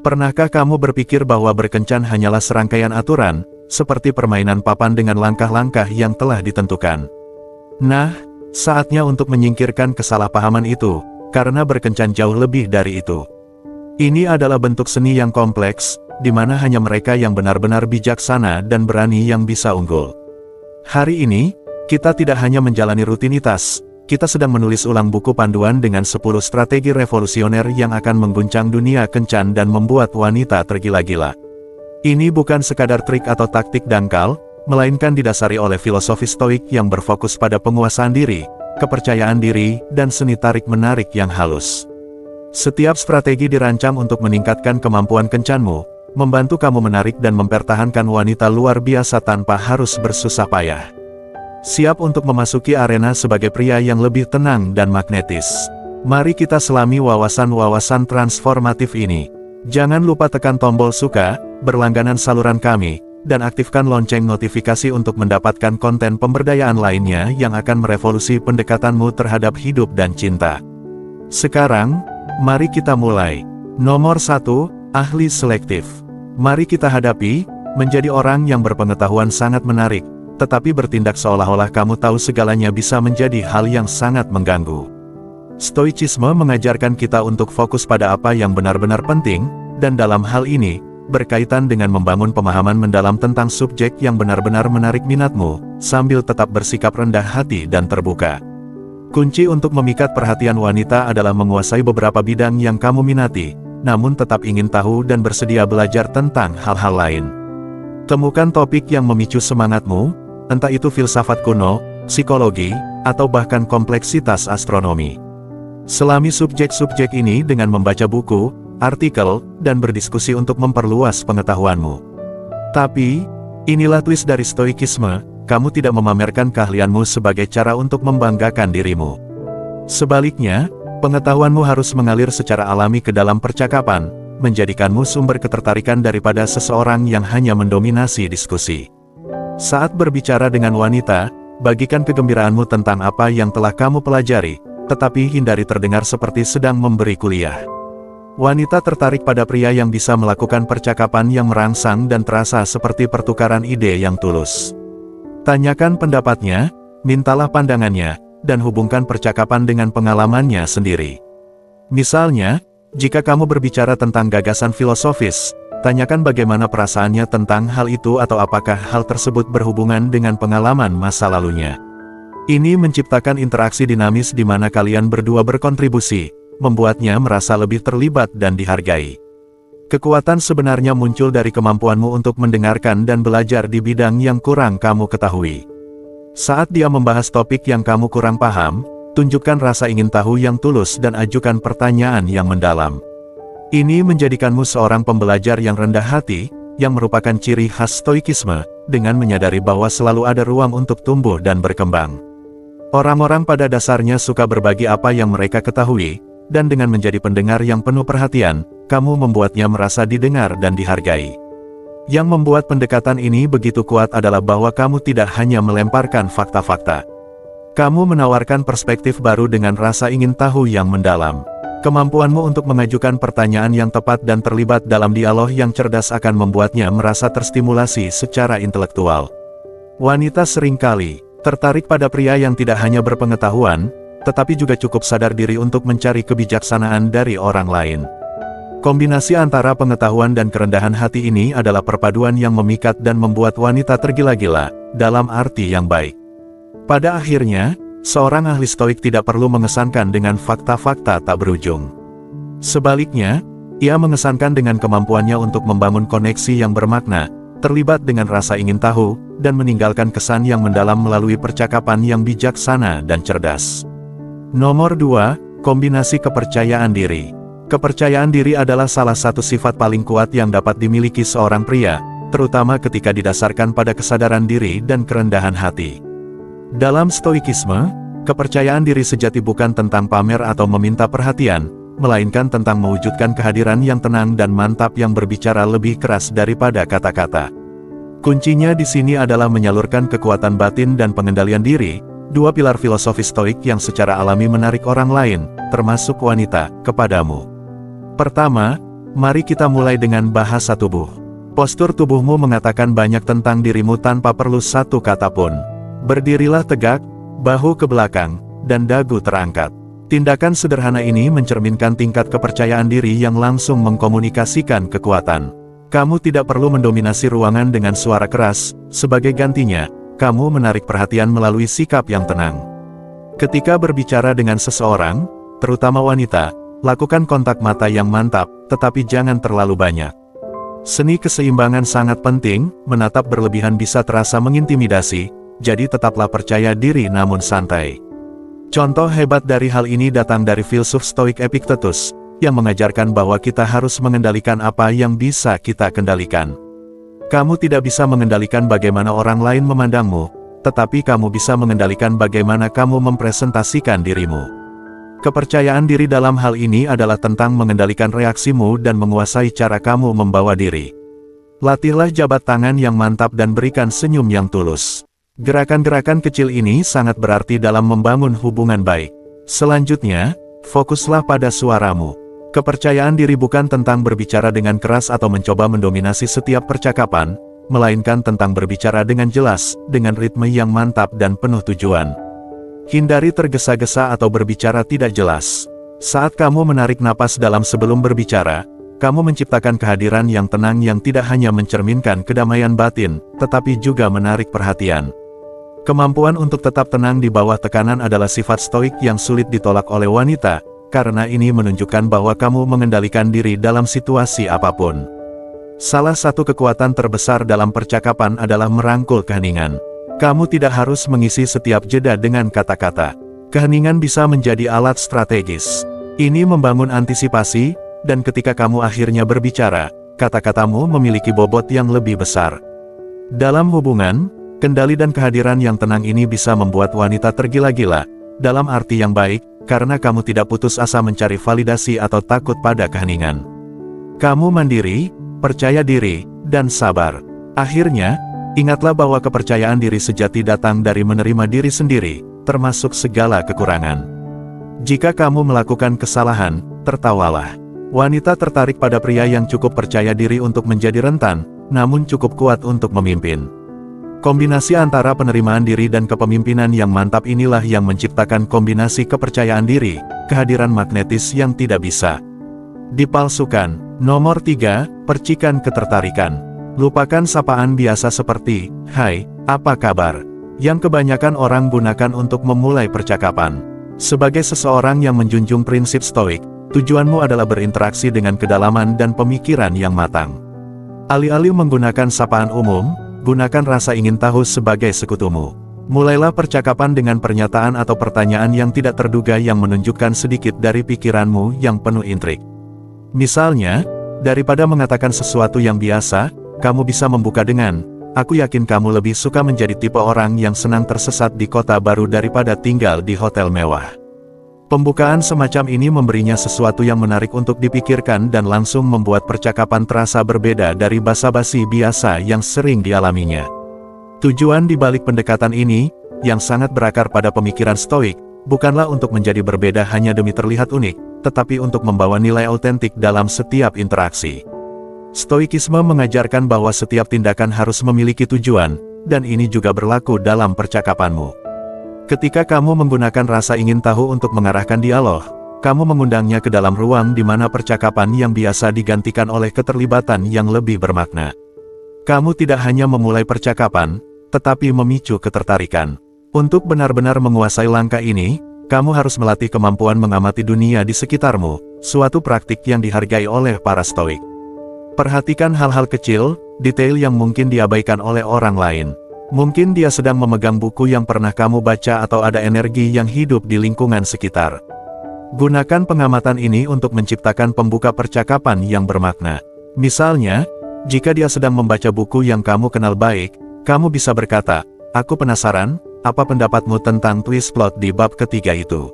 Pernahkah kamu berpikir bahwa berkencan hanyalah serangkaian aturan, seperti permainan papan dengan langkah-langkah yang telah ditentukan? Nah, saatnya untuk menyingkirkan kesalahpahaman itu, karena berkencan jauh lebih dari itu. Ini adalah bentuk seni yang kompleks, di mana hanya mereka yang benar-benar bijaksana dan berani yang bisa unggul. Hari ini, kita tidak hanya menjalani rutinitas, kita sedang menulis ulang buku panduan dengan 10 strategi revolusioner yang akan mengguncang dunia kencan dan membuat wanita tergila-gila. Ini bukan sekadar trik atau taktik dangkal, melainkan didasari oleh filosofi stoik yang berfokus pada penguasaan diri, kepercayaan diri, dan seni tarik-menarik yang halus. Setiap strategi dirancang untuk meningkatkan kemampuan kencanmu, membantu kamu menarik dan mempertahankan wanita luar biasa tanpa harus bersusah payah. Siap untuk memasuki arena sebagai pria yang lebih tenang dan magnetis. Mari kita selami wawasan-wawasan transformatif ini. Jangan lupa tekan tombol suka, berlangganan saluran kami, dan aktifkan lonceng notifikasi untuk mendapatkan konten pemberdayaan lainnya yang akan merevolusi pendekatanmu terhadap hidup dan cinta. Sekarang, mari kita mulai. Nomor 1, ahli selektif. Mari kita hadapi, menjadi orang yang berpengetahuan sangat menarik, tetapi bertindak seolah-olah kamu tahu segalanya bisa menjadi hal yang sangat mengganggu. Stoicisme mengajarkan kita untuk fokus pada apa yang benar-benar penting, dan dalam hal ini, berkaitan dengan membangun pemahaman mendalam tentang subjek yang benar-benar menarik minatmu, sambil tetap bersikap rendah hati dan terbuka. Kunci untuk memikat perhatian wanita adalah menguasai beberapa bidang yang kamu minati, namun tetap ingin tahu dan bersedia belajar tentang hal-hal lain. Temukan topik yang memicu semangatmu, entah itu filsafat kuno, psikologi, atau bahkan kompleksitas astronomi. Selami subjek-subjek ini dengan membaca buku, artikel, dan berdiskusi untuk memperluas pengetahuanmu. Tapi, inilah twist dari stoikisme, kamu tidak memamerkan keahlianmu sebagai cara untuk membanggakan dirimu. Sebaliknya, pengetahuanmu harus mengalir secara alami ke dalam percakapan, menjadikanmu sumber ketertarikan daripada seseorang yang hanya mendominasi diskusi. Saat berbicara dengan wanita, bagikan kegembiraanmu tentang apa yang telah kamu pelajari, tetapi hindari terdengar seperti sedang memberi kuliah. Wanita tertarik pada pria yang bisa melakukan percakapan yang merangsang dan terasa seperti pertukaran ide yang tulus. Tanyakan pendapatnya, mintalah pandangannya, dan hubungkan percakapan dengan pengalamannya sendiri. Misalnya, jika kamu berbicara tentang gagasan filosofis, tanyakan bagaimana perasaannya tentang hal itu atau apakah hal tersebut berhubungan dengan pengalaman masa lalunya. Ini menciptakan interaksi dinamis di mana kalian berdua berkontribusi, membuatnya merasa lebih terlibat dan dihargai. Kekuatan sebenarnya muncul dari kemampuanmu untuk mendengarkan dan belajar di bidang yang kurang kamu ketahui. Saat dia membahas topik yang kamu kurang paham, tunjukkan rasa ingin tahu yang tulus dan ajukan pertanyaan yang mendalam. Ini menjadikanmu seorang pembelajar yang rendah hati, yang merupakan ciri khas stoikisme, dengan menyadari bahwa selalu ada ruang untuk tumbuh dan berkembang. Orang-orang pada dasarnya suka berbagi apa yang mereka ketahui, dan dengan menjadi pendengar yang penuh perhatian, kamu membuatnya merasa didengar dan dihargai. Yang membuat pendekatan ini begitu kuat adalah bahwa kamu tidak hanya melemparkan fakta-fakta. Kamu menawarkan perspektif baru dengan rasa ingin tahu yang mendalam. Kemampuanmu untuk mengajukan pertanyaan yang tepat dan terlibat dalam dialog yang cerdas akan membuatnya merasa terstimulasi secara intelektual. Wanita seringkali tertarik pada pria yang tidak hanya berpengetahuan, tetapi juga cukup sadar diri untuk mencari kebijaksanaan dari orang lain. Kombinasi antara pengetahuan dan kerendahan hati ini adalah perpaduan yang memikat dan membuat wanita tergila-gila, dalam arti yang baik. Pada akhirnya, seorang ahli stoik tidak perlu mengesankan dengan fakta-fakta tak berujung. Sebaliknya, ia mengesankan dengan kemampuannya untuk membangun koneksi yang bermakna, terlibat dengan rasa ingin tahu, dan meninggalkan kesan yang mendalam melalui percakapan yang bijaksana dan cerdas. Nomor 2, kombinasi kepercayaan diri. Kepercayaan diri adalah salah satu sifat paling kuat yang dapat dimiliki seorang pria, terutama ketika didasarkan pada kesadaran diri dan kerendahan hati. Dalam stoikisme, kepercayaan diri sejati bukan tentang pamer atau meminta perhatian, melainkan tentang mewujudkan kehadiran yang tenang dan mantap yang berbicara lebih keras daripada kata-kata. Kuncinya di sini adalah menyalurkan kekuatan batin dan pengendalian diri, dua pilar filosofi stoik yang secara alami menarik orang lain, termasuk wanita, kepadamu. Pertama, Mari kita mulai dengan bahasa tubuh. Postur tubuhmu mengatakan banyak tentang dirimu tanpa perlu satu kata pun. Berdirilah tegak, bahu ke belakang, dan dagu terangkat. Tindakan sederhana ini mencerminkan tingkat kepercayaan diri yang langsung mengkomunikasikan kekuatan. Kamu tidak perlu mendominasi ruangan dengan suara keras, sebagai gantinya, kamu menarik perhatian melalui sikap yang tenang. Ketika berbicara dengan seseorang, terutama wanita, lakukan kontak mata yang mantap, tetapi jangan terlalu banyak. Seni keseimbangan sangat penting, menatap berlebihan bisa terasa mengintimidasi, jadi tetaplah percaya diri namun santai. Contoh hebat dari hal ini datang dari filsuf Stoik Epictetus, yang mengajarkan bahwa kita harus mengendalikan apa yang bisa kita kendalikan. Kamu tidak bisa mengendalikan bagaimana orang lain memandangmu, tetapi kamu bisa mengendalikan bagaimana kamu mempresentasikan dirimu. Kepercayaan diri dalam hal ini adalah tentang mengendalikan reaksimu dan menguasai cara kamu membawa diri. Latihlah jabat tangan yang mantap dan berikan senyum yang tulus. Gerakan-gerakan kecil ini sangat berarti dalam membangun hubungan baik. Selanjutnya, fokuslah pada suaramu. Kepercayaan diri bukan tentang berbicara dengan keras atau mencoba mendominasi setiap percakapan, melainkan tentang berbicara dengan jelas, dengan ritme yang mantap dan penuh tujuan. Hindari tergesa-gesa atau berbicara tidak jelas. Saat kamu menarik napas dalam sebelum berbicara, kamu menciptakan kehadiran yang tenang yang tidak hanya mencerminkan kedamaian batin, tetapi juga menarik perhatian. Kemampuan untuk tetap tenang di bawah tekanan adalah sifat stoik yang sulit ditolak oleh wanita, karena ini menunjukkan bahwa kamu mengendalikan diri dalam situasi apapun. Salah satu kekuatan terbesar dalam percakapan adalah merangkul keheningan. Kamu tidak harus mengisi setiap jeda dengan kata-kata. Keheningan bisa menjadi alat strategis. Ini membangun antisipasi, dan ketika kamu akhirnya berbicara, kata-katamu memiliki bobot yang lebih besar. Dalam hubungan, kendali dan kehadiran yang tenang ini bisa membuat wanita tergila-gila, dalam arti yang baik, karena kamu tidak putus asa mencari validasi atau takut pada keheningan. Kamu mandiri, percaya diri, dan sabar. Akhirnya, ingatlah bahwa kepercayaan diri sejati datang dari menerima diri sendiri, termasuk segala kekurangan. Jika kamu melakukan kesalahan, tertawalah. Wanita tertarik pada pria yang cukup percaya diri untuk menjadi rentan, namun cukup kuat untuk memimpin. Kombinasi antara penerimaan diri dan kepemimpinan yang mantap inilah yang menciptakan kombinasi kepercayaan diri, kehadiran magnetis yang tidak bisa dipalsukan. Nomor 3, percikan ketertarikan. Lupakan sapaan biasa seperti, "Hai, apa kabar?" yang kebanyakan orang gunakan untuk memulai percakapan. Sebagai seseorang yang menjunjung prinsip stoik, tujuanmu adalah berinteraksi dengan kedalaman dan pemikiran yang matang. Alih-alih menggunakan sapaan umum, gunakan rasa ingin tahu sebagai sekutumu. Mulailah percakapan dengan pernyataan atau pertanyaan yang tidak terduga yang menunjukkan sedikit dari pikiranmu yang penuh intrik. Misalnya, daripada mengatakan sesuatu yang biasa, kamu bisa membuka dengan, "Aku yakin kamu lebih suka menjadi tipe orang yang senang tersesat di kota baru daripada tinggal di hotel mewah." Pembukaan semacam ini memberinya sesuatu yang menarik untuk dipikirkan dan langsung membuat percakapan terasa berbeda dari basa-basi biasa yang sering dialaminya. Tujuan di balik pendekatan ini, yang sangat berakar pada pemikiran stoik, bukanlah untuk menjadi berbeda hanya demi terlihat unik, tetapi untuk membawa nilai autentik dalam setiap interaksi. Stoikisme mengajarkan bahwa setiap tindakan harus memiliki tujuan, dan ini juga berlaku dalam percakapanmu. Ketika kamu menggunakan rasa ingin tahu untuk mengarahkan dialog, kamu mengundangnya ke dalam ruang di mana percakapan yang biasa digantikan oleh keterlibatan yang lebih bermakna. Kamu tidak hanya memulai percakapan, tetapi memicu ketertarikan. Untuk benar-benar menguasai langkah ini, kamu harus melatih kemampuan mengamati dunia di sekitarmu, suatu praktik yang dihargai oleh para stoik. Perhatikan hal-hal kecil, detail yang mungkin diabaikan oleh orang lain. Mungkin dia sedang memegang buku yang pernah kamu baca atau ada energi yang hidup di lingkungan sekitar. Gunakan pengamatan ini untuk menciptakan pembuka percakapan yang bermakna. Misalnya, jika dia sedang membaca buku yang kamu kenal baik, kamu bisa berkata, "Aku penasaran, apa pendapatmu tentang twist plot di bab ketiga itu?"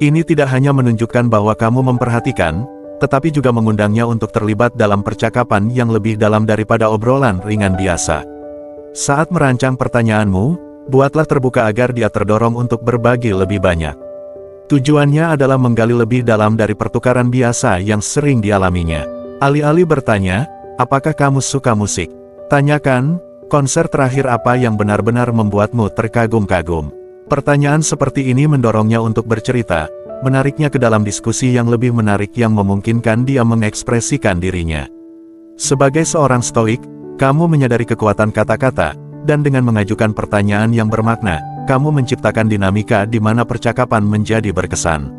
Ini tidak hanya menunjukkan bahwa kamu memperhatikan, tetapi juga mengundangnya untuk terlibat dalam percakapan yang lebih dalam daripada obrolan ringan biasa. Saat merancang pertanyaanmu, buatlah terbuka agar dia terdorong untuk berbagi lebih banyak. Tujuannya adalah menggali lebih dalam dari pertukaran biasa yang sering dialaminya. Alih-alih bertanya, apakah kamu suka musik? Tanyakan, konser terakhir apa yang benar-benar membuatmu terkagum-kagum? Pertanyaan seperti ini mendorongnya untuk bercerita, menariknya ke dalam diskusi yang lebih menarik yang memungkinkan dia mengekspresikan dirinya. Sebagai seorang stoik, kamu menyadari kekuatan kata-kata, dan dengan mengajukan pertanyaan yang bermakna, kamu menciptakan dinamika di mana percakapan menjadi berkesan.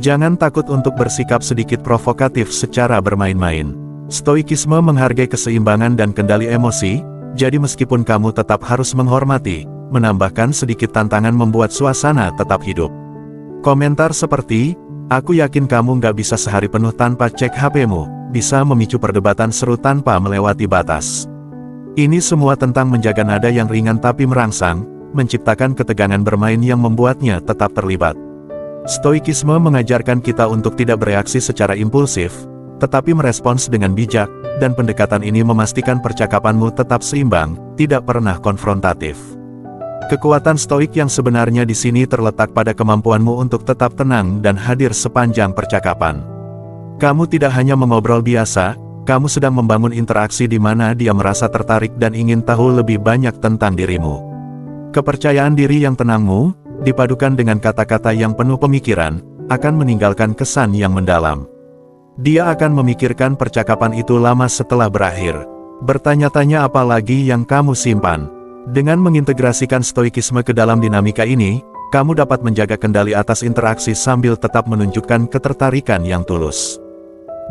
Jangan takut untuk bersikap sedikit provokatif secara bermain-main. Stoikisme menghargai keseimbangan dan kendali emosi, jadi meskipun kamu tetap harus menghormati, menambahkan sedikit tantangan membuat suasana tetap hidup. Komentar seperti, aku yakin kamu nggak bisa sehari penuh tanpa cek HP-mu, bisa memicu perdebatan seru tanpa melewati batas. Ini semua tentang menjaga nada yang ringan tapi merangsang, menciptakan ketegangan bermain yang membuatnya tetap terlibat. Stoikisme mengajarkan kita untuk tidak bereaksi secara impulsif, tetapi merespons dengan bijak, dan pendekatan ini memastikan percakapanmu tetap seimbang, tidak pernah konfrontatif. Kekuatan stoik yang sebenarnya di sini terletak pada kemampuanmu untuk tetap tenang dan hadir sepanjang percakapan. Kamu tidak hanya mengobrol biasa, kamu sedang membangun interaksi di mana dia merasa tertarik dan ingin tahu lebih banyak tentang dirimu. Kepercayaan diri yang tenangmu, dipadukan dengan kata-kata yang penuh pemikiran, akan meninggalkan kesan yang mendalam. Dia akan memikirkan percakapan itu lama setelah berakhir. Bertanya-tanya apa lagi yang kamu simpan. Dengan mengintegrasikan stoikisme ke dalam dinamika ini, kamu dapat menjaga kendali atas interaksi sambil tetap menunjukkan ketertarikan yang tulus.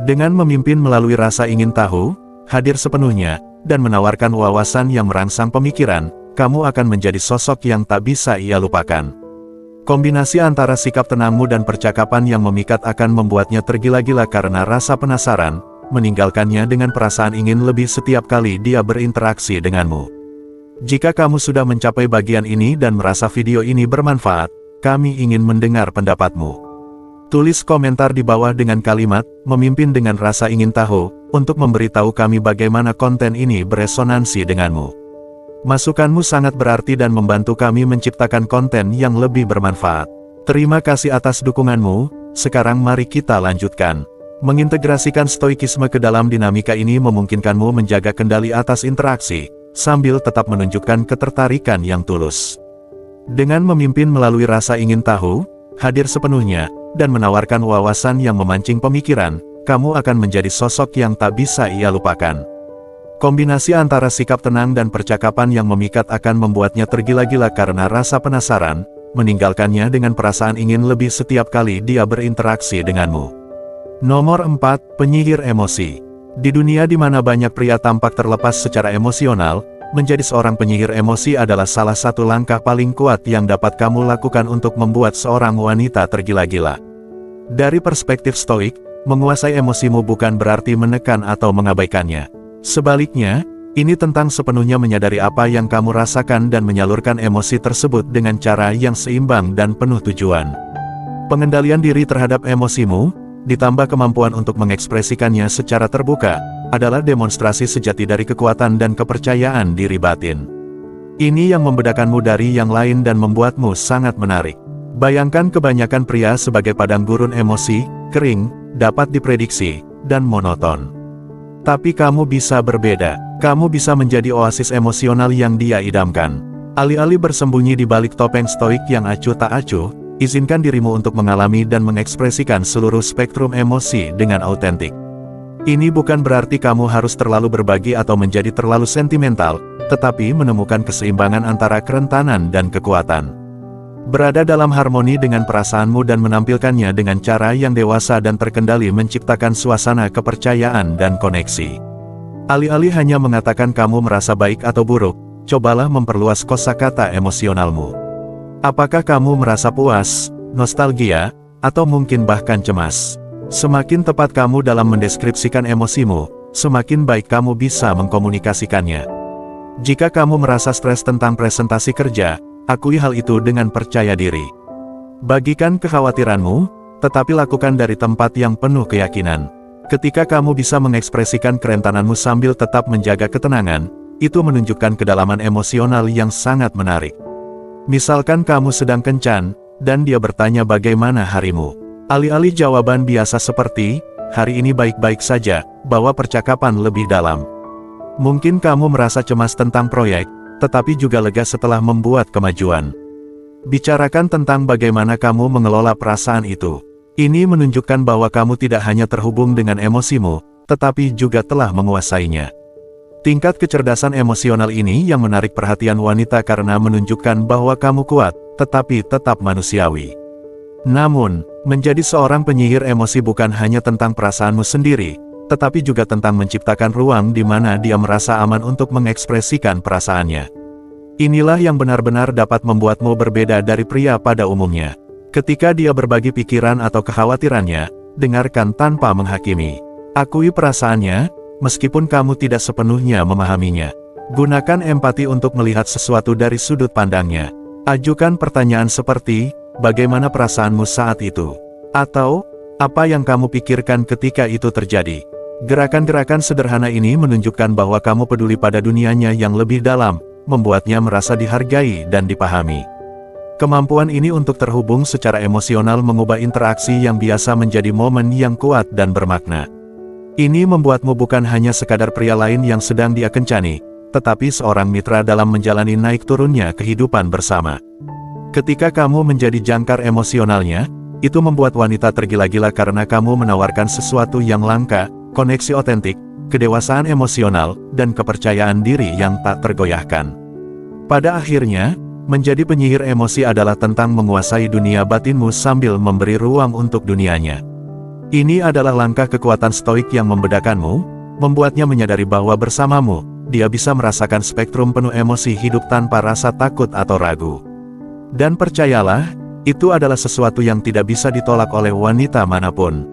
Dengan memimpin melalui rasa ingin tahu, hadir sepenuhnya, dan menawarkan wawasan yang merangsang pemikiran, kamu akan menjadi sosok yang tak bisa ia lupakan. Kombinasi antara sikap tenangmu dan percakapan yang memikat akan membuatnya tergila-gila karena rasa penasaran, meninggalkannya dengan perasaan ingin lebih setiap kali dia berinteraksi denganmu. Jika kamu sudah mencapai bagian ini dan merasa video ini bermanfaat, kami ingin mendengar pendapatmu. Tulis komentar di bawah dengan kalimat, memimpin dengan rasa ingin tahu, untuk memberitahu kami bagaimana konten ini beresonansi denganmu. Masukanmu sangat berarti dan membantu kami menciptakan konten yang lebih bermanfaat. Terima kasih atas dukunganmu, sekarang mari kita lanjutkan. Mengintegrasikan stoikisme ke dalam dinamika ini memungkinkanmu menjaga kendali atas interaksi, sambil tetap menunjukkan ketertarikan yang tulus. Dengan memimpin melalui rasa ingin tahu, hadir sepenuhnya, dan menawarkan wawasan yang memancing pemikiran, kamu akan menjadi sosok yang tak bisa ia lupakan. Kombinasi antara sikap tenang dan percakapan yang memikat akan membuatnya tergila-gila karena rasa penasaran, meninggalkannya dengan perasaan ingin lebih setiap kali dia berinteraksi denganmu. Nomor 4, penyihir emosi. Di dunia di mana banyak pria tampak terlepas secara emosional, menjadi seorang penyihir emosi adalah salah satu langkah paling kuat yang dapat kamu lakukan untuk membuat seorang wanita tergila-gila. Dari perspektif stoik, menguasai emosimu bukan berarti menekan atau mengabaikannya. Sebaliknya, ini tentang sepenuhnya menyadari apa yang kamu rasakan dan menyalurkan emosi tersebut dengan cara yang seimbang dan penuh tujuan. Pengendalian diri terhadap emosimu, ditambah kemampuan untuk mengekspresikannya secara terbuka, adalah demonstrasi sejati dari kekuatan dan kepercayaan diri batin. Ini yang membedakanmu dari yang lain dan membuatmu sangat menarik. Bayangkan kebanyakan pria sebagai padang gurun emosi, kering, dapat diprediksi, dan monoton. Tapi kamu bisa berbeda. Kamu bisa menjadi oasis emosional yang dia idamkan. Alih-alih bersembunyi di balik topeng stoik yang acuh tak acuh, izinkan dirimu untuk mengalami dan mengekspresikan seluruh spektrum emosi dengan autentik. Ini bukan berarti kamu harus terlalu berbagi atau menjadi terlalu sentimental, tetapi menemukan keseimbangan antara kerentanan dan kekuatan. Berada dalam harmoni dengan perasaanmu dan menampilkannya dengan cara yang dewasa dan terkendali menciptakan suasana kepercayaan dan koneksi. Alih-alih hanya mengatakan kamu merasa baik atau buruk, cobalah memperluas kosakata emosionalmu. Apakah kamu merasa puas, nostalgia, atau mungkin bahkan cemas? Semakin tepat kamu dalam mendeskripsikan emosimu, semakin baik kamu bisa mengkomunikasikannya. Jika kamu merasa stres tentang presentasi kerja, akui hal itu dengan percaya diri. Bagikan kekhawatiranmu, tetapi lakukan dari tempat yang penuh keyakinan. Ketika kamu bisa mengekspresikan kerentananmu sambil tetap menjaga ketenangan, itu menunjukkan kedalaman emosional yang sangat menarik. Misalkan kamu sedang kencan, dan dia bertanya bagaimana harimu. Alih-alih jawaban biasa seperti, hari ini baik-baik saja, bawa percakapan lebih dalam. Mungkin kamu merasa cemas tentang proyek, tetapi juga lega setelah membuat kemajuan. Bicarakan tentang bagaimana kamu mengelola perasaan itu. Ini menunjukkan bahwa kamu tidak hanya terhubung dengan emosimu, tetapi juga telah menguasainya. Tingkat kecerdasan emosional ini yang menarik perhatian wanita karena menunjukkan bahwa kamu kuat, tetapi tetap manusiawi. Namun, menjadi seorang penyihir emosi bukan hanya tentang perasaanmu sendiri, tetapi juga tentang menciptakan ruang di mana dia merasa aman untuk mengekspresikan perasaannya. Inilah yang benar-benar dapat membuatmu berbeda dari pria pada umumnya. Ketika dia berbagi pikiran atau kekhawatirannya, dengarkan tanpa menghakimi. Akui perasaannya, meskipun kamu tidak sepenuhnya memahaminya. Gunakan empati untuk melihat sesuatu dari sudut pandangnya. Ajukan pertanyaan seperti, bagaimana perasaanmu saat itu? Atau, apa yang kamu pikirkan ketika itu terjadi? Gerakan-gerakan sederhana ini menunjukkan bahwa kamu peduli pada dunianya yang lebih dalam, membuatnya merasa dihargai dan dipahami. Kemampuan ini untuk terhubung secara emosional mengubah interaksi yang biasa menjadi momen yang kuat dan bermakna. Ini membuatmu bukan hanya sekadar pria lain yang sedang dia kencani, tetapi seorang mitra dalam menjalani naik turunnya kehidupan bersama. Ketika kamu menjadi jangkar emosionalnya, itu membuat wanita tergila-gila karena kamu menawarkan sesuatu yang langka, koneksi otentik, kedewasaan emosional, dan kepercayaan diri yang tak tergoyahkan. Pada akhirnya, menjadi penyihir emosi adalah tentang menguasai dunia batinmu sambil memberi ruang untuk dunianya. Ini adalah langkah kekuatan stoik yang membedakanmu, membuatnya menyadari bahwa bersamamu, dia bisa merasakan spektrum penuh emosi hidup tanpa rasa takut atau ragu. Dan percayalah, itu adalah sesuatu yang tidak bisa ditolak oleh wanita manapun.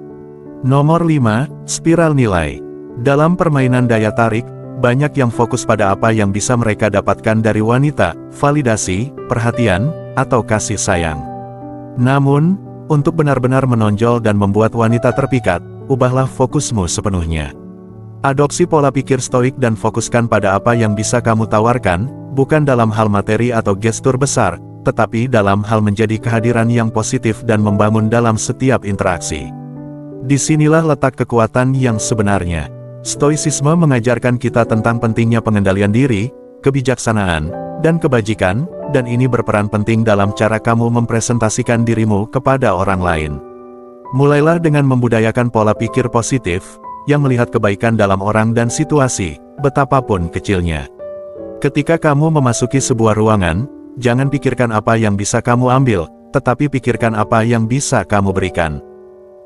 Nomor 5, spiral nilai. Dalam permainan daya tarik, banyak yang fokus pada apa yang bisa mereka dapatkan dari wanita, validasi, perhatian, atau kasih sayang. Namun, untuk benar-benar menonjol dan membuat wanita terpikat, ubahlah fokusmu sepenuhnya. Adopsi pola pikir stoik dan fokuskan pada apa yang bisa kamu tawarkan, bukan dalam hal materi atau gestur besar, tetapi dalam hal menjadi kehadiran yang positif dan membangun dalam setiap interaksi. Disinilah letak kekuatan yang sebenarnya. Stoicisme mengajarkan kita tentang pentingnya pengendalian diri, kebijaksanaan, dan kebajikan, dan ini berperan penting dalam cara kamu mempresentasikan dirimu kepada orang lain. Mulailah dengan membudayakan pola pikir positif, yang melihat kebaikan dalam orang dan situasi, betapapun kecilnya. Ketika kamu memasuki sebuah ruangan, jangan pikirkan apa yang bisa kamu ambil, tetapi pikirkan apa yang bisa kamu berikan.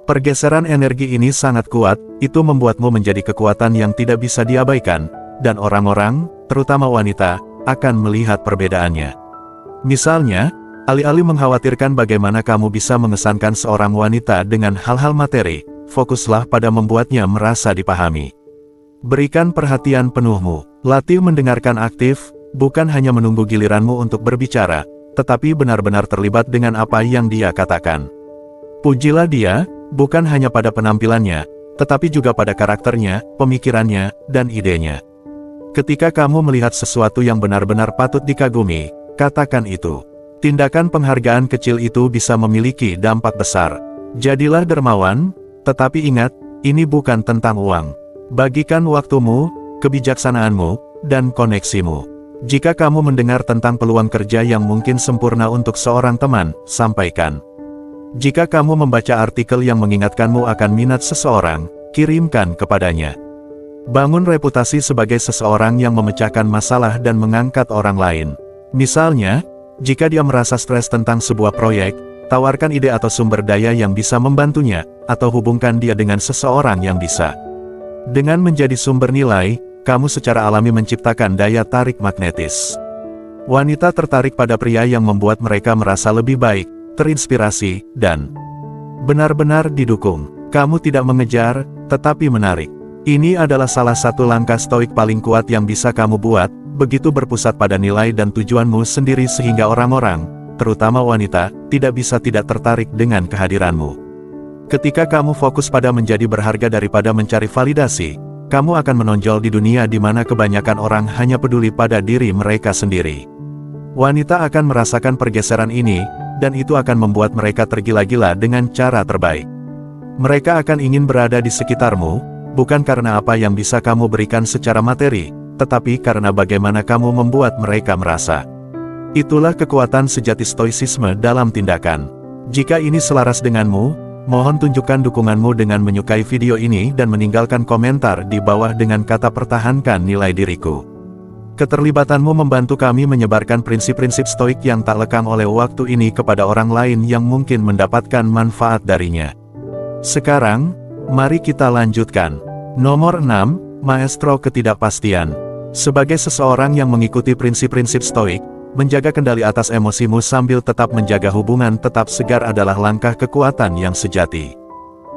Pergeseran energi ini sangat kuat, itu membuatmu menjadi kekuatan yang tidak bisa diabaikan, dan orang-orang, terutama wanita, akan melihat perbedaannya. Misalnya, alih-alih mengkhawatirkan bagaimana kamu bisa mengesankan seorang wanita dengan hal-hal materi, fokuslah pada membuatnya merasa dipahami. Berikan perhatian penuhmu, latih mendengarkan aktif, bukan hanya menunggu giliranmu untuk berbicara, tetapi benar-benar terlibat dengan apa yang dia katakan. Pujilah dia, bukan hanya pada penampilannya, tetapi juga pada karakternya, pemikirannya, dan idenya. Ketika kamu melihat sesuatu yang benar-benar patut dikagumi, katakan itu. Tindakan penghargaan kecil itu bisa memiliki dampak besar. Jadilah dermawan, tetapi ingat, ini bukan tentang uang. Bagikan waktumu, kebijaksanaanmu, dan koneksimu. Jika kamu mendengar tentang peluang kerja yang mungkin sempurna untuk seorang teman, sampaikan. Jika kamu membaca artikel yang mengingatkanmu akan minat seseorang, kirimkan kepadanya. Bangun reputasi sebagai seseorang yang memecahkan masalah dan mengangkat orang lain. Misalnya, jika dia merasa stres tentang sebuah proyek, tawarkan ide atau sumber daya yang bisa membantunya, atau hubungkan dia dengan seseorang yang bisa. Dengan menjadi sumber nilai, kamu secara alami menciptakan daya tarik magnetis. Wanita tertarik pada pria yang membuat mereka merasa lebih baik, terinspirasi, dan benar-benar didukung. Kamu tidak mengejar, tetapi menarik. Ini adalah salah satu langkah stoik paling kuat yang bisa kamu buat, begitu berpusat pada nilai dan tujuanmu sendiri sehingga orang-orang, terutama wanita, tidak bisa tidak tertarik dengan kehadiranmu. Ketika kamu fokus pada menjadi berharga daripada mencari validasi, kamu akan menonjol di dunia di mana kebanyakan orang hanya peduli pada diri mereka sendiri. Wanita akan merasakan pergeseran ini, dan itu akan membuat mereka tergila-gila dengan cara terbaik. Mereka akan ingin berada di sekitarmu, bukan karena apa yang bisa kamu berikan secara materi, tetapi karena bagaimana kamu membuat mereka merasa. Itulah kekuatan sejati stoicisme dalam tindakan. Jika ini selaras denganmu, mohon tunjukkan dukunganmu dengan menyukai video ini dan meninggalkan komentar di bawah dengan kata "pertahankan nilai diriku". Keterlibatanmu membantu kami menyebarkan prinsip-prinsip stoik yang tak lekang oleh waktu ini kepada orang lain yang mungkin mendapatkan manfaat darinya. Sekarang, mari kita lanjutkan. Nomor 6, Maestro Ketidakpastian. Sebagai seseorang yang mengikuti prinsip-prinsip stoik, menjaga kendali atas emosimu sambil tetap menjaga hubungan tetap segar adalah langkah kekuatan yang sejati.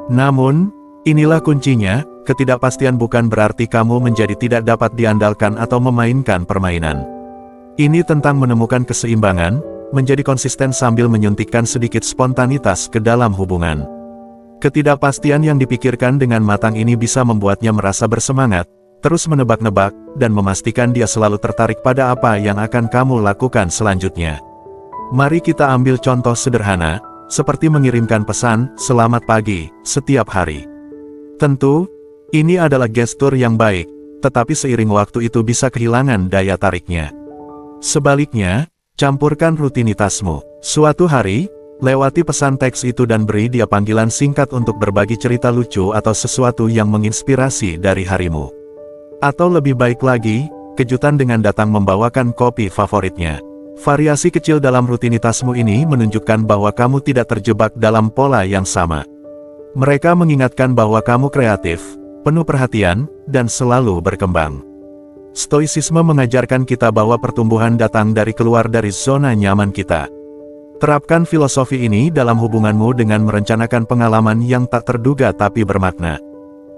Namun, inilah kuncinya, ketidakpastian bukan berarti kamu menjadi tidak dapat diandalkan atau memainkan permainan. Ini tentang menemukan keseimbangan, menjadi konsisten sambil menyuntikkan sedikit spontanitas ke dalam hubungan. Ketidakpastian yang dipikirkan dengan matang ini bisa membuatnya merasa bersemangat, terus menebak-nebak, dan memastikan dia selalu tertarik pada apa yang akan kamu lakukan selanjutnya. Mari kita ambil contoh sederhana, seperti mengirimkan pesan, "Selamat pagi," setiap hari. Tentu, ini adalah gestur yang baik, tetapi seiring waktu itu bisa kehilangan daya tariknya. Sebaliknya, campurkan rutinitasmu. Suatu hari, lewati pesan teks itu dan beri dia panggilan singkat untuk berbagi cerita lucu atau sesuatu yang menginspirasi dari harimu. Atau lebih baik lagi, kejutan dengan datang membawakan kopi favoritnya. Variasi kecil dalam rutinitasmu ini menunjukkan bahwa kamu tidak terjebak dalam pola yang sama. Mereka mengingatkan bahwa kamu kreatif, penuh perhatian, dan selalu berkembang. Stoicisme mengajarkan kita bahwa pertumbuhan datang dari keluar dari zona nyaman kita. Terapkan filosofi ini dalam hubunganmu dengan merencanakan pengalaman yang tak terduga tapi bermakna.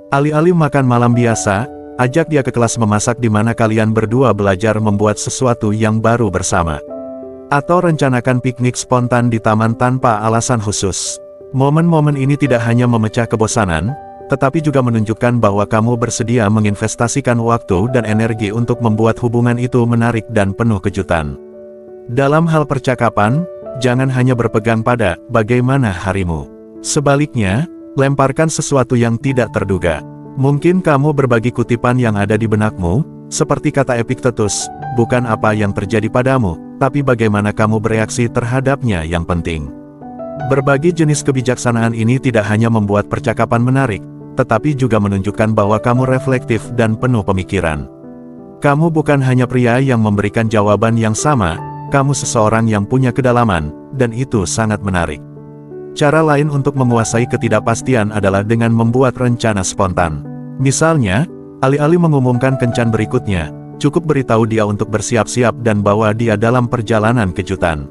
Alih-alih makan malam biasa, ajak dia ke kelas memasak di mana kalian berdua belajar membuat sesuatu yang baru bersama. Atau rencanakan piknik spontan di taman tanpa alasan khusus. Momen-momen ini tidak hanya memecah kebosanan, tetapi juga menunjukkan bahwa kamu bersedia menginvestasikan waktu dan energi untuk membuat hubungan itu menarik dan penuh kejutan. Dalam hal percakapan, jangan hanya berpegang pada bagaimana harimu. Sebaliknya, lemparkan sesuatu yang tidak terduga. Mungkin kamu berbagi kutipan yang ada di benakmu, seperti kata Epictetus, "Bukan apa yang terjadi padamu, tapi bagaimana kamu bereaksi terhadapnya yang penting." Berbagi jenis kebijaksanaan ini tidak hanya membuat percakapan menarik, tetapi juga menunjukkan bahwa kamu reflektif dan penuh pemikiran. Kamu bukan hanya pria yang memberikan jawaban yang sama, kamu seseorang yang punya kedalaman, dan itu sangat menarik. Cara lain untuk menguasai ketidakpastian adalah dengan membuat rencana spontan. Misalnya, alih-alih mengumumkan kencan berikutnya, cukup beritahu dia untuk bersiap-siap dan bawa dia dalam perjalanan kejutan.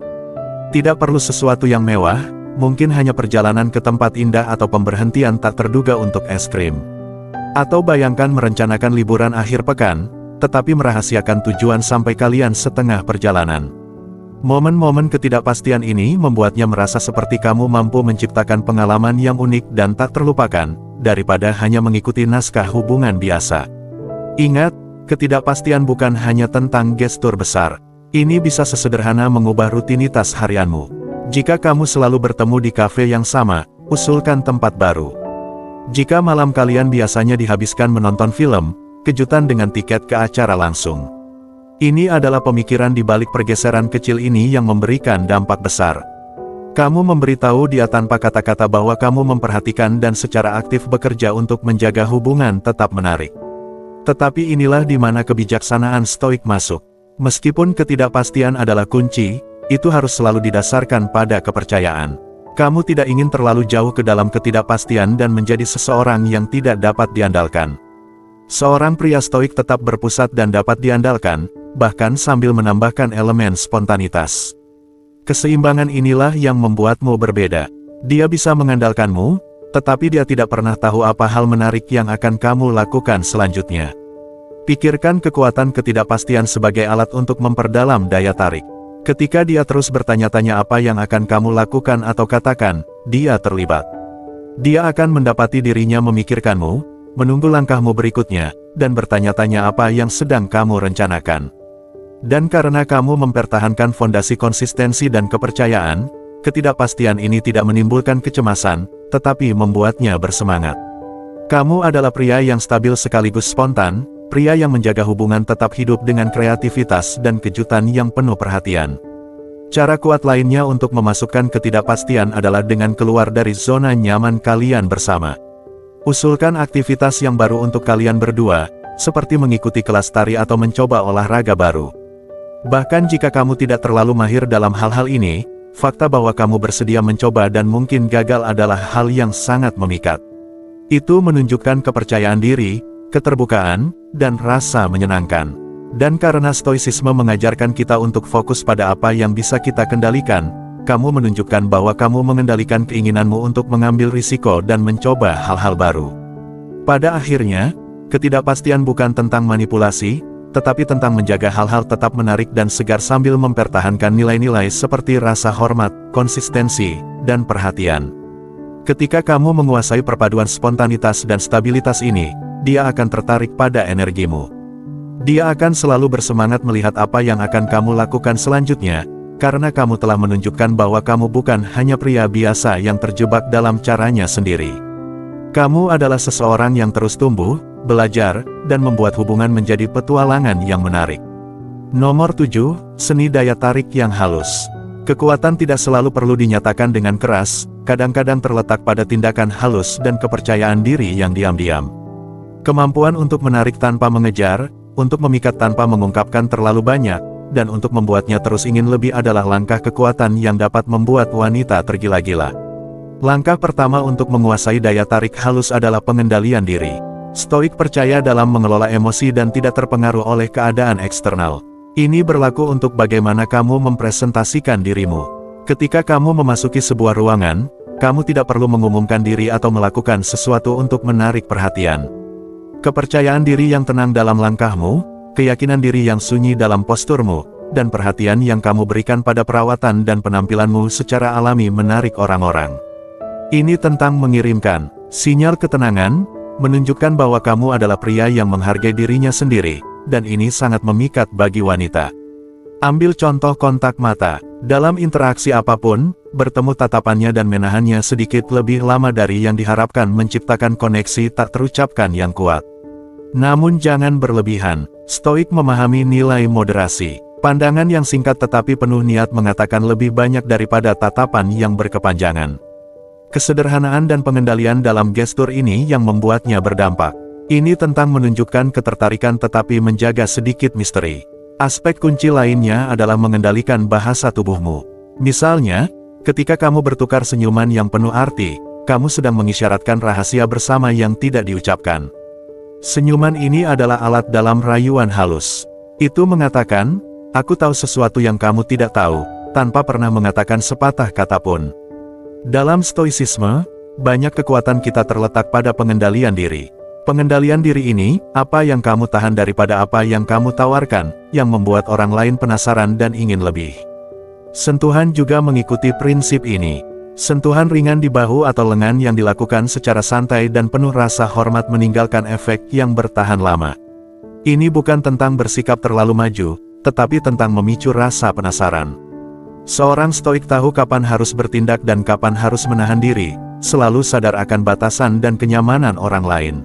Tidak perlu sesuatu yang mewah, mungkin hanya perjalanan ke tempat indah atau pemberhentian tak terduga untuk es krim. Atau bayangkan merencanakan liburan akhir pekan, tetapi merahasiakan tujuan sampai kalian setengah perjalanan. Momen-momen ketidakpastian ini membuatnya merasa seperti kamu mampu menciptakan pengalaman yang unik dan tak terlupakan, daripada hanya mengikuti naskah hubungan biasa. Ingat, ketidakpastian bukan hanya tentang gestur besar. Ini bisa sesederhana mengubah rutinitas harianmu. Jika kamu selalu bertemu di kafe yang sama, usulkan tempat baru. Jika malam kalian biasanya dihabiskan menonton film, kejutan dengan tiket ke acara langsung. Ini adalah pemikiran di balik pergeseran kecil ini yang memberikan dampak besar. Kamu memberitahu dia tanpa kata-kata bahwa kamu memperhatikan dan secara aktif bekerja untuk menjaga hubungan tetap menarik. Tetapi inilah di mana kebijaksanaan stoik masuk. Meskipun ketidakpastian adalah kunci, itu harus selalu didasarkan pada kepercayaan. Kamu tidak ingin terlalu jauh ke dalam ketidakpastian dan menjadi seseorang yang tidak dapat diandalkan. Seorang pria stoik tetap berpusat dan dapat diandalkan, bahkan sambil menambahkan elemen spontanitas. Keseimbangan inilah yang membuatmu berbeda. Dia bisa mengandalkanmu, tetapi dia tidak pernah tahu apa hal menarik yang akan kamu lakukan selanjutnya. Pikirkan kekuatan ketidakpastian sebagai alat untuk memperdalam daya tarik. Ketika dia terus bertanya-tanya apa yang akan kamu lakukan atau katakan, dia terlibat. Dia akan mendapati dirinya memikirkanmu, menunggu langkahmu berikutnya, dan bertanya-tanya apa yang sedang kamu rencanakan. Dan karena kamu mempertahankan fondasi konsistensi dan kepercayaan, ketidakpastian ini tidak menimbulkan kecemasan, tetapi membuatnya bersemangat. Kamu adalah pria yang stabil sekaligus spontan, pria yang menjaga hubungan tetap hidup dengan kreativitas dan kejutan yang penuh perhatian. Cara kuat lainnya untuk memasukkan ketidakpastian adalah dengan keluar dari zona nyaman kalian bersama. Usulkan aktivitas yang baru untuk kalian berdua, seperti mengikuti kelas tari atau mencoba olahraga baru. Bahkan jika kamu tidak terlalu mahir dalam hal-hal ini, fakta bahwa kamu bersedia mencoba dan mungkin gagal adalah hal yang sangat memikat. Itu menunjukkan kepercayaan diri, keterbukaan, dan rasa menyenangkan. Dan karena stoicisme mengajarkan kita untuk fokus pada apa yang bisa kita kendalikan, kamu menunjukkan bahwa kamu mengendalikan keinginanmu untuk mengambil risiko dan mencoba hal-hal baru. Pada akhirnya, ketidakpastian bukan tentang manipulasi, tetapi tentang menjaga hal-hal tetap menarik dan segar sambil mempertahankan nilai-nilai seperti rasa hormat, konsistensi, dan perhatian. Ketika kamu menguasai perpaduan spontanitas dan stabilitas ini, dia akan tertarik pada energimu. Dia akan selalu bersemangat melihat apa yang akan kamu lakukan selanjutnya, karena kamu telah menunjukkan bahwa kamu bukan hanya pria biasa yang terjebak dalam caranya sendiri. Kamu adalah seseorang yang terus tumbuh, belajar, dan membuat hubungan menjadi petualangan yang menarik. Nomor 7, seni daya tarik yang halus. Kekuatan tidak selalu perlu dinyatakan dengan keras, kadang-kadang terletak pada tindakan halus dan kepercayaan diri yang diam-diam. Kemampuan untuk menarik tanpa mengejar, untuk memikat tanpa mengungkapkan terlalu banyak, dan untuk membuatnya terus ingin lebih adalah langkah kekuatan yang dapat membuat wanita tergila-gila. Langkah pertama untuk menguasai daya tarik halus adalah pengendalian diri. Stoik percaya dalam mengelola emosi dan tidak terpengaruh oleh keadaan eksternal. Ini berlaku untuk bagaimana kamu mempresentasikan dirimu. Ketika kamu memasuki sebuah ruangan, kamu tidak perlu mengumumkan diri atau melakukan sesuatu untuk menarik perhatian. Kepercayaan diri yang tenang dalam langkahmu, keyakinan diri yang sunyi dalam posturmu, dan perhatian yang kamu berikan pada perawatan dan penampilanmu secara alami menarik orang-orang. Ini tentang mengirimkan sinyal ketenangan, menunjukkan bahwa kamu adalah pria yang menghargai dirinya sendiri, dan ini sangat memikat bagi wanita. Ambil contoh kontak mata. Dalam interaksi apapun, bertemu tatapannya dan menahannya sedikit lebih lama dari yang diharapkan menciptakan koneksi tak terucapkan yang kuat. Namun jangan berlebihan. Stoik memahami nilai moderasi. Pandangan yang singkat tetapi penuh niat mengatakan lebih banyak daripada tatapan yang berkepanjangan. Kesederhanaan dan pengendalian dalam gestur ini yang membuatnya berdampak. Ini tentang menunjukkan ketertarikan tetapi menjaga sedikit misteri. Aspek kunci lainnya adalah mengendalikan bahasa tubuhmu. Misalnya, ketika kamu bertukar senyuman yang penuh arti, kamu sedang mengisyaratkan rahasia bersama yang tidak diucapkan. Senyuman ini adalah alat dalam rayuan halus. Itu mengatakan, aku tahu sesuatu yang kamu tidak tahu, tanpa pernah mengatakan sepatah kata pun. Dalam stoicisme, banyak kekuatan kita terletak pada pengendalian diri. Pengendalian diri ini, apa yang kamu tahan daripada apa yang kamu tawarkan, yang membuat orang lain penasaran dan ingin lebih. Sentuhan juga mengikuti prinsip ini. Sentuhan ringan di bahu atau lengan yang dilakukan secara santai dan penuh rasa hormat meninggalkan efek yang bertahan lama. Ini bukan tentang bersikap terlalu maju, tetapi tentang memicu rasa penasaran. Seorang stoik tahu kapan harus bertindak dan kapan harus menahan diri, selalu sadar akan batasan dan kenyamanan orang lain.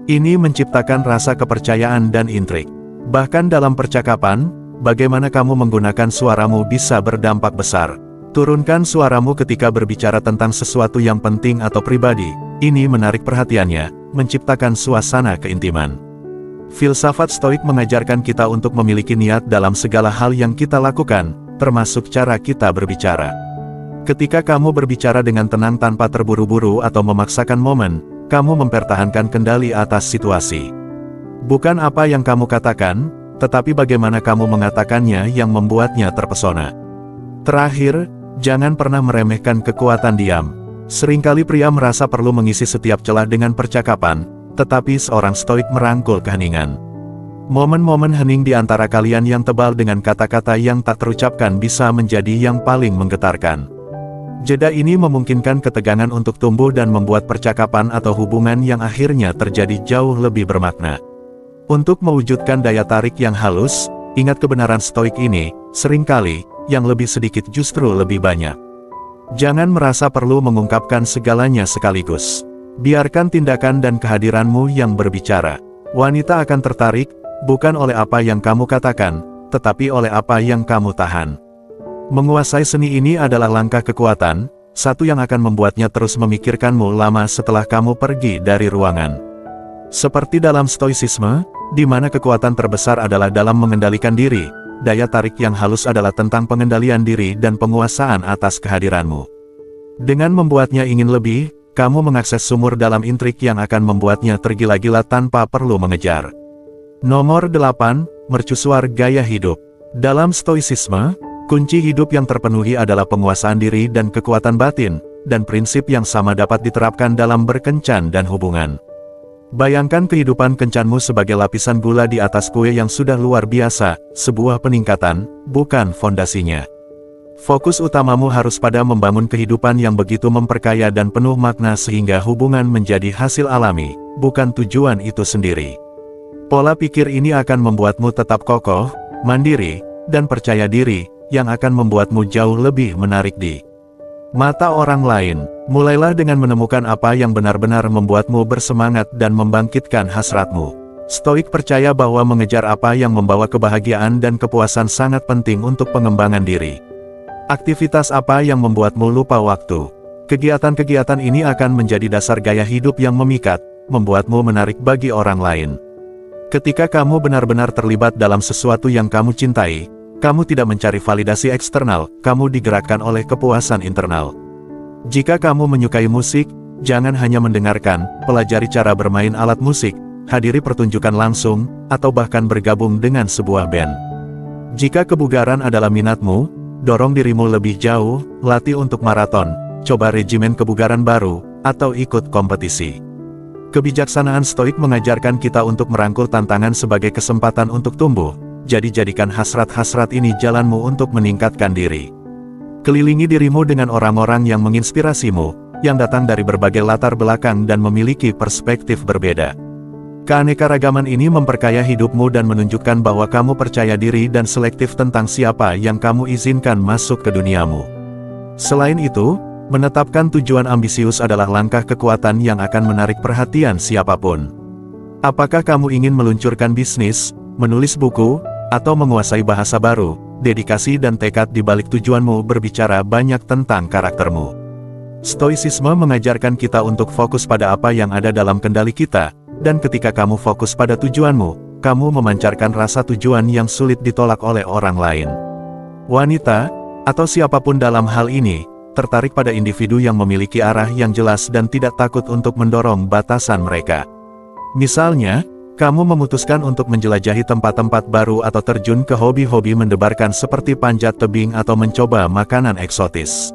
Ini menciptakan rasa kepercayaan dan intrik. Bahkan dalam percakapan, bagaimana kamu menggunakan suaramu bisa berdampak besar. Turunkan suaramu ketika berbicara tentang sesuatu yang penting atau pribadi. Ini menarik perhatiannya, menciptakan suasana keintiman. Filsafat Stoik mengajarkan kita untuk memiliki niat dalam segala hal yang kita lakukan, termasuk cara kita berbicara. Ketika kamu berbicara dengan tenang tanpa terburu-buru atau memaksakan momen, kamu mempertahankan kendali atas situasi. Bukan apa yang kamu katakan, tetapi bagaimana kamu mengatakannya yang membuatnya terpesona. Terakhir, jangan pernah meremehkan kekuatan diam. Seringkali pria merasa perlu mengisi setiap celah dengan percakapan, tetapi seorang stoik merangkul keheningan. Momen-momen hening di antara kalian yang tebal dengan kata-kata yang tak terucapkan bisa menjadi yang paling menggetarkan. Jeda ini memungkinkan ketegangan untuk tumbuh dan membuat percakapan atau hubungan yang akhirnya terjadi jauh lebih bermakna. Untuk mewujudkan daya tarik yang halus, ingat kebenaran stoik ini, seringkali, yang lebih sedikit justru lebih banyak. Jangan merasa perlu mengungkapkan segalanya sekaligus. Biarkan tindakan dan kehadiranmu yang berbicara. Wanita akan tertarik, bukan oleh apa yang kamu katakan, tetapi oleh apa yang kamu tahan. Menguasai seni ini adalah langkah kekuatan, satu yang akan membuatnya terus memikirkanmu lama setelah kamu pergi dari ruangan. Seperti dalam stoicisme, di mana kekuatan terbesar adalah dalam mengendalikan diri, daya tarik yang halus adalah tentang pengendalian diri dan penguasaan atas kehadiranmu. Dengan membuatnya ingin lebih, kamu mengakses sumur dalam intrik yang akan membuatnya tergila-gila tanpa perlu mengejar. Nomor 8, mercusuar gaya hidup. Dalam stoicisme, kunci hidup yang terpenuhi adalah penguasaan diri dan kekuatan batin, dan prinsip yang sama dapat diterapkan dalam berkencan dan hubungan. Bayangkan kehidupan kencanmu sebagai lapisan gula di atas kue yang sudah luar biasa, sebuah peningkatan, bukan fondasinya. Fokus utamamu harus pada membangun kehidupan yang begitu memperkaya dan penuh makna sehingga hubungan menjadi hasil alami, bukan tujuan itu sendiri. Pola pikir ini akan membuatmu tetap kokoh, mandiri, dan percaya diri, yang akan membuatmu jauh lebih menarik di mata orang lain. Mulailah dengan menemukan apa yang benar-benar membuatmu bersemangat dan membangkitkan hasratmu. Stoik percaya bahwa mengejar apa yang membawa kebahagiaan dan kepuasan sangat penting untuk pengembangan diri. Aktivitas apa yang membuatmu lupa waktu? Kegiatan-kegiatan ini akan menjadi dasar gaya hidup yang memikat, membuatmu menarik bagi orang lain. Ketika kamu benar-benar terlibat dalam sesuatu yang kamu cintai, kamu tidak mencari validasi eksternal, kamu digerakkan oleh kepuasan internal. Jika kamu menyukai musik, jangan hanya mendengarkan, pelajari cara bermain alat musik, hadiri pertunjukan langsung, atau bahkan bergabung dengan sebuah band. Jika kebugaran adalah minatmu, dorong dirimu lebih jauh, latih untuk maraton, coba regimen kebugaran baru, atau ikut kompetisi. Kebijaksanaan stoik mengajarkan kita untuk merangkul tantangan sebagai kesempatan untuk tumbuh. Jadi jadikan hasrat-hasrat ini jalanmu untuk meningkatkan diri. Kelilingi dirimu dengan orang-orang yang menginspirasimu, yang datang dari berbagai latar belakang dan memiliki perspektif berbeda. Keanekaragaman ini memperkaya hidupmu dan menunjukkan bahwa kamu percaya diri dan selektif tentang siapa yang kamu izinkan masuk ke duniamu. Selain itu, menetapkan tujuan ambisius adalah langkah kekuatan yang akan menarik perhatian siapapun. Apakah kamu ingin meluncurkan bisnis, menulis buku, atau menguasai bahasa baru? Dedikasi dan tekad di balik tujuanmu berbicara banyak tentang karaktermu. Stoicisme mengajarkan kita untuk fokus pada apa yang ada dalam kendali kita, dan ketika kamu fokus pada tujuanmu, kamu memancarkan rasa tujuan yang sulit ditolak oleh orang lain. Wanita, atau siapapun dalam hal ini, tertarik pada individu yang memiliki arah yang jelas dan tidak takut untuk mendorong batasan mereka. Misalnya, kamu memutuskan untuk menjelajahi tempat-tempat baru atau terjun ke hobi-hobi mendebarkan seperti panjat tebing atau mencoba makanan eksotis.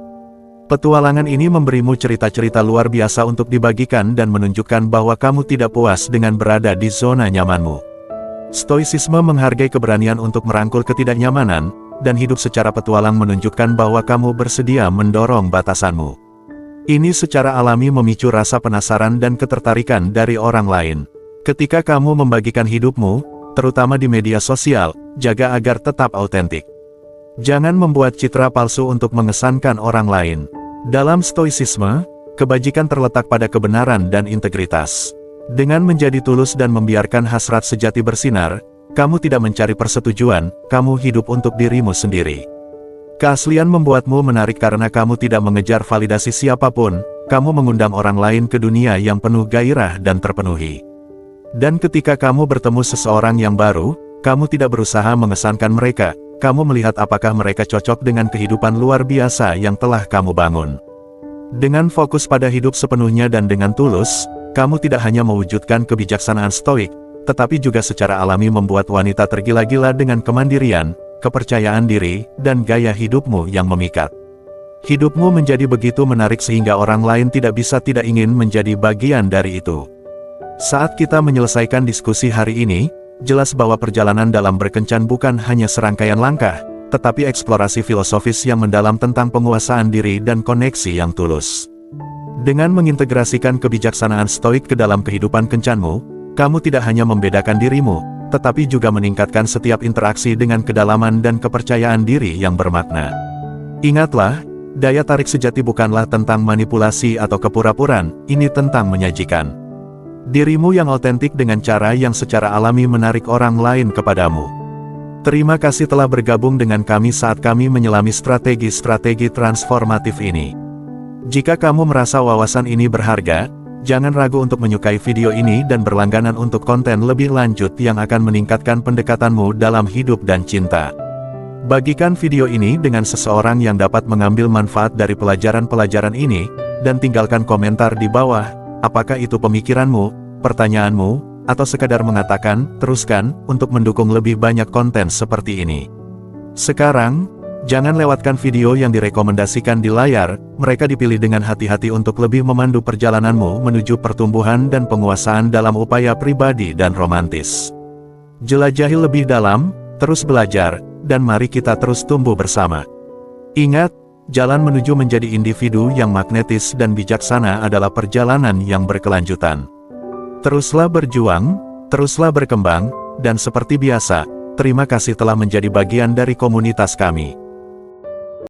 Petualangan ini memberimu cerita-cerita luar biasa untuk dibagikan dan menunjukkan bahwa kamu tidak puas dengan berada di zona nyamanmu. Stoicisme menghargai keberanian untuk merangkul ketidaknyamanan, dan hidup secara petualang menunjukkan bahwa kamu bersedia mendorong batasanmu. Ini secara alami memicu rasa penasaran dan ketertarikan dari orang lain. Ketika kamu membagikan hidupmu, terutama di media sosial, jaga agar tetap autentik. Jangan membuat citra palsu untuk mengesankan orang lain. Dalam stoicisme, kebajikan terletak pada kebenaran dan integritas. Dengan menjadi tulus dan membiarkan hasrat sejati bersinar, kamu tidak mencari persetujuan, kamu hidup untuk dirimu sendiri. Keaslian membuatmu menarik karena kamu tidak mengejar validasi siapapun, kamu mengundang orang lain ke dunia yang penuh gairah dan terpenuhi. Dan ketika kamu bertemu seseorang yang baru, kamu tidak berusaha mengesankan mereka, kamu melihat apakah mereka cocok dengan kehidupan luar biasa yang telah kamu bangun. Dengan fokus pada hidup sepenuhnya dan dengan tulus, kamu tidak hanya mewujudkan kebijaksanaan stoik, tetapi juga secara alami membuat wanita tergila-gila dengan kemandirian, kepercayaan diri, dan gaya hidupmu yang memikat. Hidupmu menjadi begitu menarik sehingga orang lain tidak bisa tidak ingin menjadi bagian dari itu. Saat kita menyelesaikan diskusi hari ini, jelas bahwa perjalanan dalam berkencan bukan hanya serangkaian langkah, tetapi eksplorasi filosofis yang mendalam tentang penguasaan diri dan koneksi yang tulus. Dengan mengintegrasikan kebijaksanaan stoik ke dalam kehidupan kencanmu, kamu tidak hanya membedakan dirimu, tetapi juga meningkatkan setiap interaksi dengan kedalaman dan kepercayaan diri yang bermakna. Ingatlah, Daya tarik sejati bukanlah tentang manipulasi atau kepura-puraan, ini tentang menyajikan dirimu yang otentik dengan cara yang secara alami menarik orang lain kepadamu. Terima kasih telah bergabung dengan kami saat kami menyelami strategi-strategi transformatif ini. Jika kamu merasa wawasan ini berharga, jangan ragu untuk menyukai video ini dan berlangganan untuk konten lebih lanjut yang akan meningkatkan pendekatanmu dalam hidup dan cinta. Bagikan video ini dengan seseorang yang dapat mengambil manfaat dari pelajaran-pelajaran ini, dan tinggalkan komentar di bawah, apakah itu pemikiranmu, pertanyaanmu, atau sekadar mengatakan, teruskan, untuk mendukung lebih banyak konten seperti ini. Sekarang, jangan lewatkan video yang direkomendasikan di layar, mereka dipilih dengan hati-hati untuk lebih memandu perjalananmu menuju pertumbuhan dan penguasaan dalam upaya pribadi dan romantis. Jelajahi lebih dalam, terus belajar, dan mari kita terus tumbuh bersama. Ingat, jalan menuju menjadi individu yang magnetis dan bijaksana adalah perjalanan yang berkelanjutan. Teruslah berjuang, teruslah berkembang, dan seperti biasa, terima kasih telah menjadi bagian dari komunitas kami.